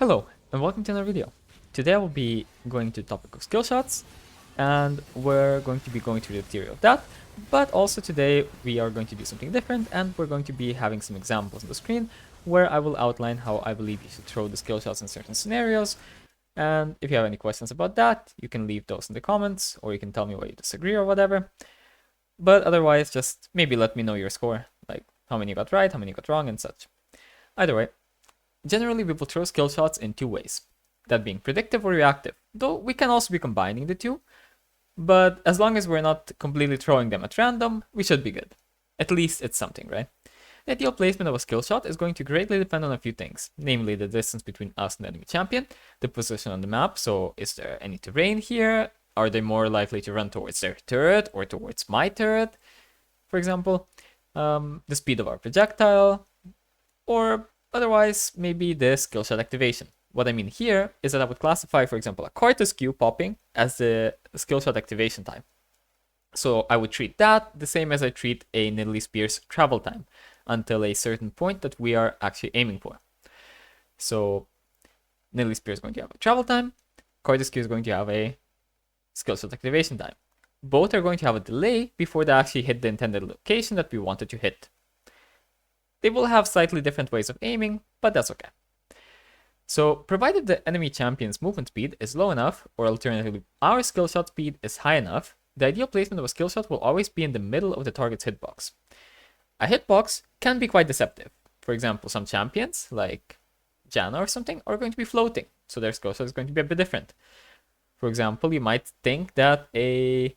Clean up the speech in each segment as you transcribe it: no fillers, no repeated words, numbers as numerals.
Hello and welcome to another video. Today I will be going to the topic of skill shots and we're going to be going through the theory of that, but also today we are going to do something different and we're going to be having some examples on the screen where I will outline how I believe you should throw the skill shots in certain scenarios. And if you have any questions about that, you can leave those in the comments or you can tell me why you disagree or whatever. But otherwise, just maybe let me know your score, like how many you got right, how many you got wrong and such. Either way. Generally, we will throw skill shots in two ways, that being predictive or reactive, though we can also be combining the two, but as long as we're not completely throwing them at random, we should be good. At least it's something, right? The ideal placement of a skill shot is going to greatly depend on a few things, namely the distance between us and the enemy champion, the position on the map, so is there any terrain here? Are they more likely to run towards their turret or towards my turret, for example? The speed of our projectile, or otherwise, maybe the skill shot activation. What I mean here is that I would classify, for example, a Cortus Q popping as the skill shot activation time. So I would treat that the same as I treat a Nidalee Spear's travel time until a certain point that we are actually aiming for. So Nidalee Spear is going to have a travel time, Cortus Q is going to have a skill shot activation time. Both are going to have a delay before they actually hit the intended location that we wanted to hit. They will have slightly different ways of aiming, but that's okay. So, provided the enemy champion's movement speed is low enough, or alternatively our skill shot speed is high enough, the ideal placement of a skill shot will always be in the middle of the target's hitbox. A hitbox can be quite deceptive. For example, some champions, like Janna or something, are going to be floating, so their skill shot is going to be a bit different. For example, you might think that a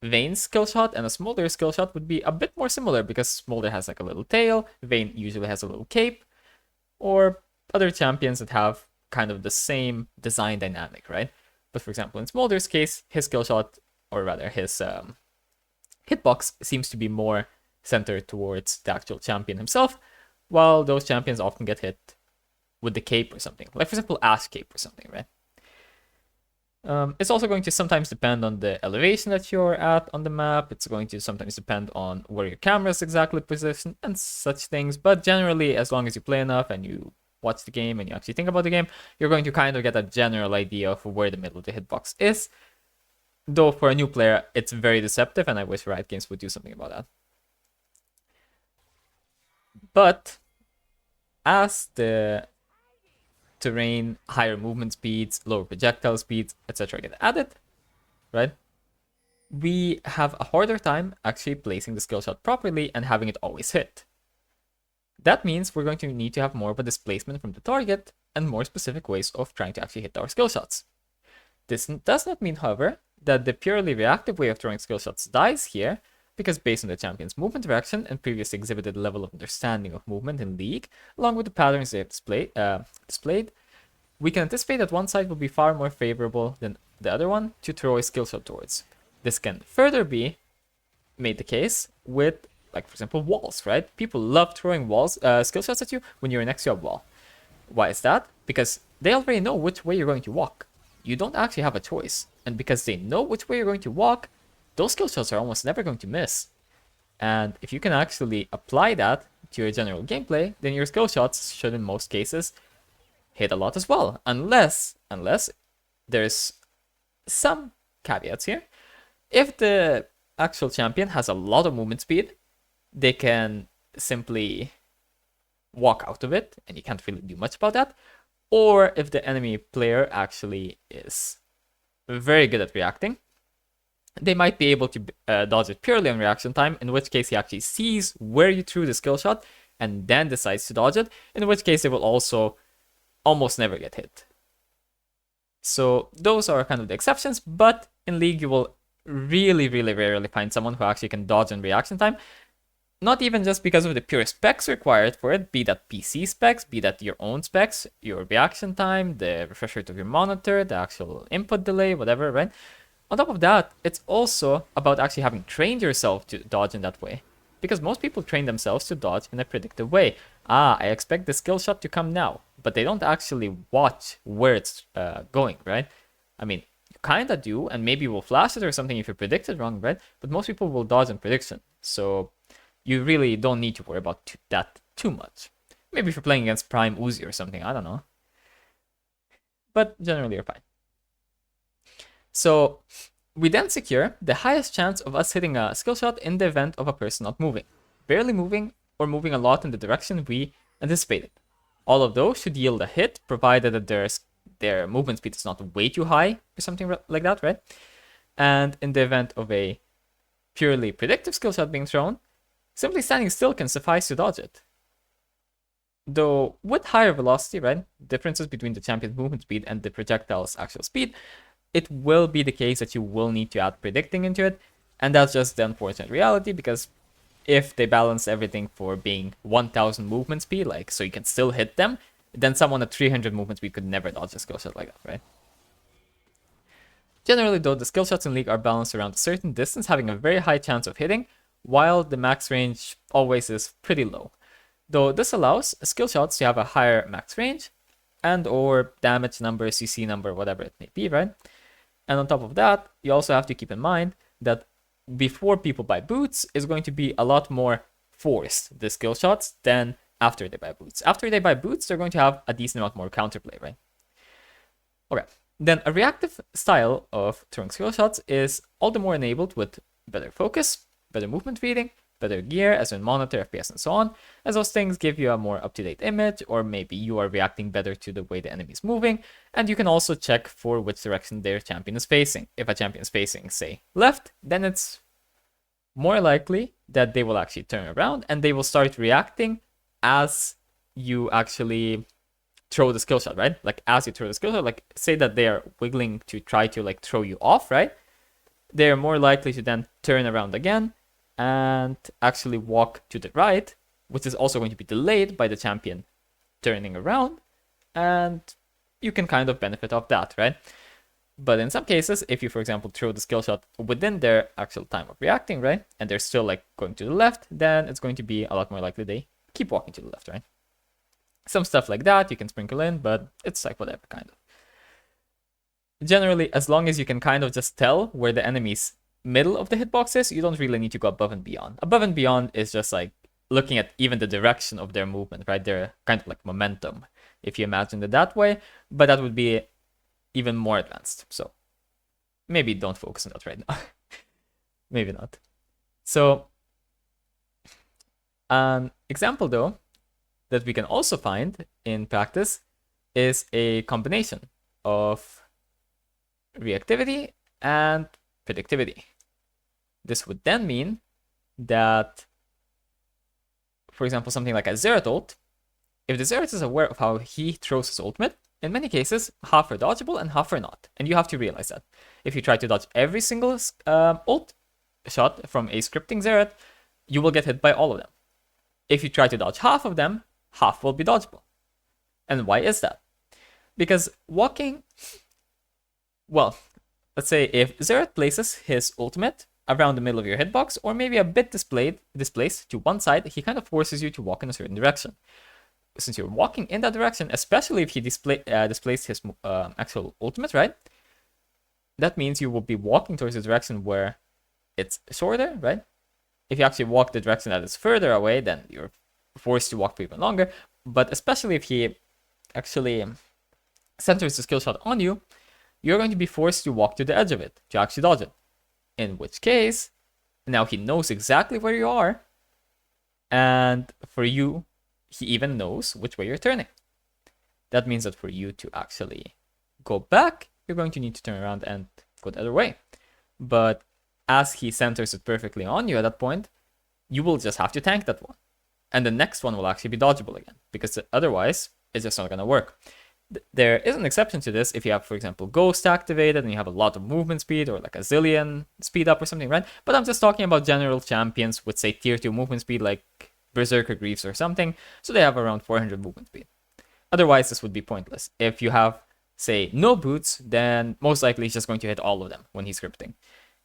Vayne's skill shot and a Smolder's skill shot would be a bit more similar because Smolder has like a little tail, Vayne usually has a little cape, or other champions that have kind of the same design dynamic, right? But for example, in Smolder's case, his skill shot, or rather his hitbox, seems to be more centered towards the actual champion himself, while those champions often get hit with the cape or something. Like for example, Ash cape or something, right? It's also going to sometimes depend on the elevation that you're at on the map. It's going to sometimes depend on where your camera is exactly positioned and such things. But generally, as long as you play enough and you watch the game and you actually think about the game, you're going to kind of get a general idea of where the middle of the hitbox is. Though for a new player, it's very deceptive and I wish Riot Games would do something about that. But as the terrain, higher movement speeds, lower projectile speeds, etc. get added, right? We have a harder time actually placing the skill shot properly and having it always hit. That means we're going to need to have more of a displacement from the target and more specific ways of trying to actually hit our skill shots. This does not mean, however, that the purely reactive way of throwing skill shots dies here, because based on the champion's movement direction and previously exhibited level of understanding of movement in League, along with the patterns they have displayed, we can anticipate that one side will be far more favorable than the other one to throw a skill shot towards. This can further be made the case with, like for example, walls, right? People love throwing walls, skill shots at you when you're next to a wall. Why is that? Because they already know which way you're going to walk. You don't actually have a choice. And because they know which way you're going to walk, those skill shots are almost never going to miss. And if you can actually apply that to your general gameplay, then your skill shots should in most cases hit a lot as well. Unless there's some caveats here. If the actual champion has a lot of movement speed, they can simply walk out of it and you can't really do much about that. Or if the enemy player actually is very good at reacting, they might be able to dodge it purely on reaction time, in which case he actually sees where you threw the skill shot and then decides to dodge it, in which case they will also almost never get hit. So those are kind of the exceptions, but in League you will really rarely find someone who actually can dodge on reaction time. Not even just because of the pure specs required for it, be that PC specs, be that your own specs, your reaction time, the refresh rate of your monitor, the actual input delay, whatever, right? On top of that, it's also about actually having trained yourself to dodge in that way. Because most people train themselves to dodge in a predictive way. I expect the skill shot to come now. But they don't actually watch where it's going, right? I mean, you kind of do, and maybe you will flash it or something if you predict it wrong, right? But most people will dodge in prediction. So you really don't need to worry about that too much. Maybe if you're playing against Prime Uzi or something, I don't know. but generally you're fine. So we then secure the highest chance of us hitting a skill shot in the event of a person not moving, barely moving, or moving a lot in the direction we anticipated. All of those should yield a hit, provided that their movement speed is not way too high or something like that, right? And in the event of a purely predictive skill shot being thrown, simply standing still can suffice to dodge it. Though with higher velocity, right, differences between the champion's movement speed and the projectile's actual speed, it will be the case that you will need to add predicting into it, and that's just the unfortunate reality, because if they balance everything for being 1000 movement speed, like, so you can still hit them, then someone at 300 movement speed could never dodge a skill shot like that, right? Generally though, the skill shots in League are balanced around a certain distance, having a very high chance of hitting, while the max range always is pretty low. Though this allows skill shots to have a higher max range and or damage number, CC number, whatever it may be, right? And on top of that, you also have to keep in mind that before people buy boots is going to be a lot more forced, the skill shots, than after they buy boots. After they buy boots, they're going to have a decent amount more counterplay, right? Okay, then a reactive style of throwing skill shots is all the more enabled with better focus, better movement reading, better gear, as in monitor, FPS, and so on, as those things give you a more up-to-date image, or maybe you are reacting better to the way the enemy is moving, and you can also check for which direction their champion is facing. If a champion is facing, say, left, then it's more likely that they will actually turn around and they will start reacting as you actually throw the skill shot, right? Like, as you throw the skill shot, like, say that they are wiggling to try to, like, throw you off, right? They're more likely to then turn around again and actually walk to the right, which is also going to be delayed by the champion turning around, and you can kind of benefit off that, right? But in some cases, if you, for example, throw the skill shot within their actual time of reacting, right, and they're still like going to the left, then it's going to be a lot more likely they keep walking to the left, right? Some stuff like that you can sprinkle in, but it's like whatever, kind of. Generally, as long as you can kind of just tell where the enemy's middle of the hitbox is, you don't really need to go above and beyond. Above and beyond is just like looking at even the direction of their movement, right? Their kind of like momentum, if you imagine it that way, but that would be even more advanced. So maybe don't focus on that right now. Maybe not. So an example though that we can also find in practice is a combination of reactivity and predictivity. This would then mean that, for example, something like a Xerath ult, if the Xerath is aware of how he throws his ultimate, in many cases, half are dodgeable and half are not. And you have to realize that. If you try to dodge every single ult shot from a scripting Xerath, you will get hit by all of them. If you try to dodge half of them, half will be dodgeable. And why is that? Because walking, well, let's say if Xerath places his ultimate around the middle of your hitbox, or maybe a bit displaced to one side, he kind of forces you to walk in a certain direction. Since you're walking in that direction, especially if he displaced his actual ultimate, right? That means you will be walking towards the direction where it's shorter, right? If you actually walk the direction that is further away, then you're forced to walk for even longer. But especially if he actually centers the skill shot on you, you're going to be forced to walk to the edge of it to actually dodge it. In which case, now he knows exactly where you are, and for you, he even knows which way you're turning. That means that for you to actually go back, you're going to need to turn around and go the other way. But as he centers it perfectly on you at that point, you will just have to tank that one. And the next one will actually be dodgeable again, because otherwise, it's just not going to work. There is an exception to this if you have, for example, Ghost activated and you have a lot of movement speed, or like a zillion speed up or something, right? But I'm just talking about general champions with, say, tier 2 movement speed, like Berserker Greaves or something, so they have around 400 movement speed. Otherwise, this would be pointless. If you have, say, no boots, then most likely he's just going to hit all of them when he's scripting.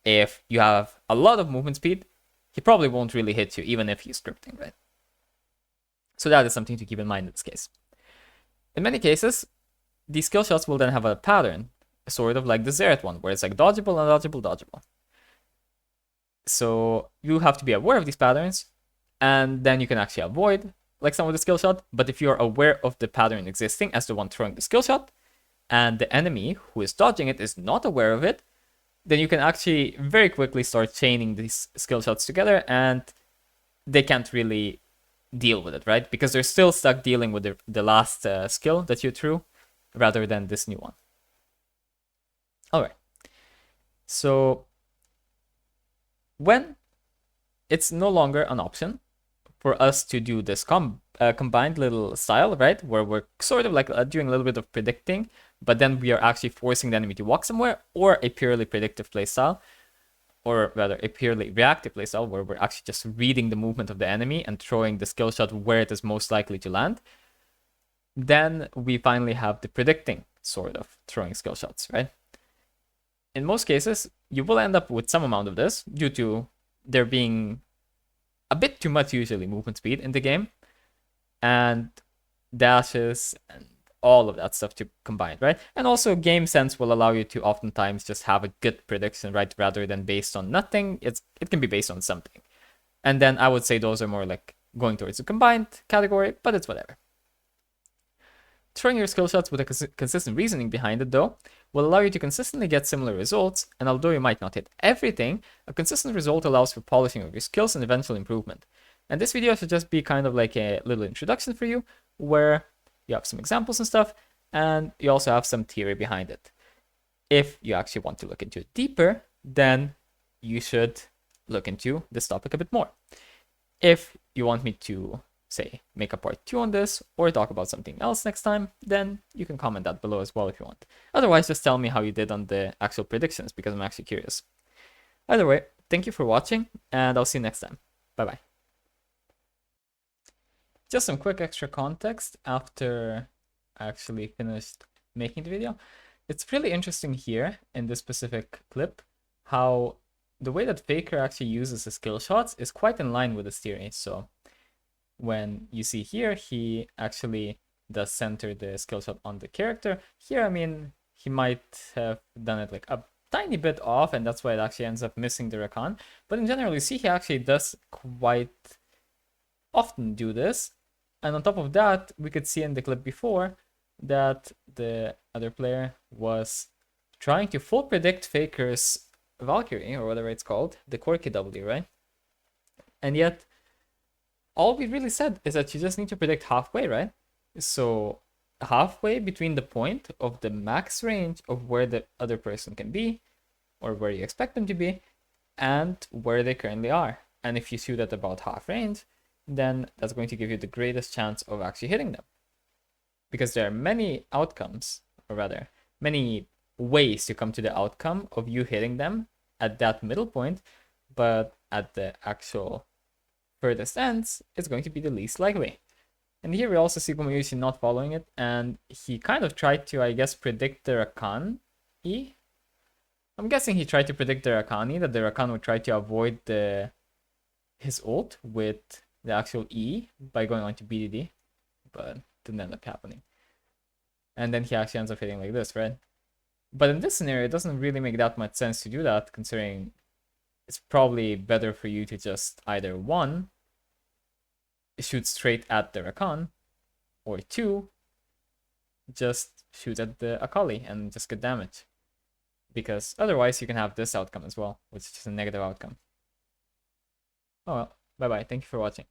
If you have a lot of movement speed, he probably won't really hit you, even if he's scripting, right? So that is something to keep in mind in this case. In many cases, these skill shots will then have a pattern, sort of like the Xerath one, where it's like dodgeable, undodgeable, dodgeable. So you have to be aware of these patterns, and then you can actually avoid like some of the skill shot. But if you're aware of the pattern existing as the one throwing the skill shot, and the enemy who is dodging it is not aware of it, then you can actually very quickly start chaining these skill shots together, and they can't really deal with it, right? Because they're still stuck dealing with the last skill that you threw rather than this new one. All right. So when it's no longer an option for us to do this combined little style, right? Where we're sort of like doing a little bit of predicting, but then we are actually forcing the enemy to walk somewhere, or a purely predictive playstyle, or rather a purely reactive playstyle where we're actually just reading the movement of the enemy and throwing the skill shot where it is most likely to land, then we finally have the predicting sort of throwing skill shots, right? In most cases, you will end up with some amount of this due to there being a bit too much usually movement speed in the game, and dashes and all of that stuff to combine, right? And also game sense will allow you to oftentimes just have a good prediction, right? Rather than based on nothing, it can be based on something. And then I would say those are more like going towards the combined category, but it's whatever. Throwing your skill shots with a consistent reasoning behind it, though, will allow you to consistently get similar results, and although you might not hit everything, a consistent result allows for polishing of your skills and eventual improvement. And this video should just be kind of like a little introduction for you, where you have some examples and stuff, and you also have some theory behind it. If you actually want to look into it deeper, then you should look into this topic a bit more. If you want me to, say, make a part 2 on this, or talk about something else next time, then you can comment that below as well if you want. Otherwise, just tell me how you did on the actual predictions, because I'm actually curious. Either way, thank you for watching, and I'll see you next time. Bye-bye. Just some quick extra context after I actually finished making the video. It's really interesting here in this specific clip how the way that Faker actually uses the skill shots is quite in line with this theory. So when you see here, he actually does center the skill shot on the character. Here, I mean, he might have done it like a tiny bit off, and that's why it actually ends up missing the Rakan. But in general, you see he actually does quite often do this. And on top of that, we could see in the clip before that the other player was trying to full predict Faker's Valkyrie, or whatever it's called, the Quirky W, right? And yet, all we really said is that you just need to predict halfway, right? So halfway between the point of the max range of where the other person can be, or where you expect them to be, and where they currently are. And if you shoot at about half range, then that's going to give you the greatest chance of actually hitting them. Because there are many outcomes, or rather, many ways to come to the outcome of you hitting them at that middle point, but at the actual furthest ends, it's going to be the least likely. And here we also see Gumayushi not following it, and he kind of tried to, I guess, predict the Rakan-E. I'm guessing he tried to predict the Rakan-E, that the Rakan would try to avoid his ult with the actual E by going on to BDD, but didn't end up happening. And then he actually ends up hitting like this, right? But in this scenario, it doesn't really make that much sense to do that, considering it's probably better for you to just either 1, shoot straight at the Rakan, or 2, just shoot at the Akali and just get damage. Because otherwise you can have this outcome as well, which is just a negative outcome. Oh well, bye bye, thank you for watching.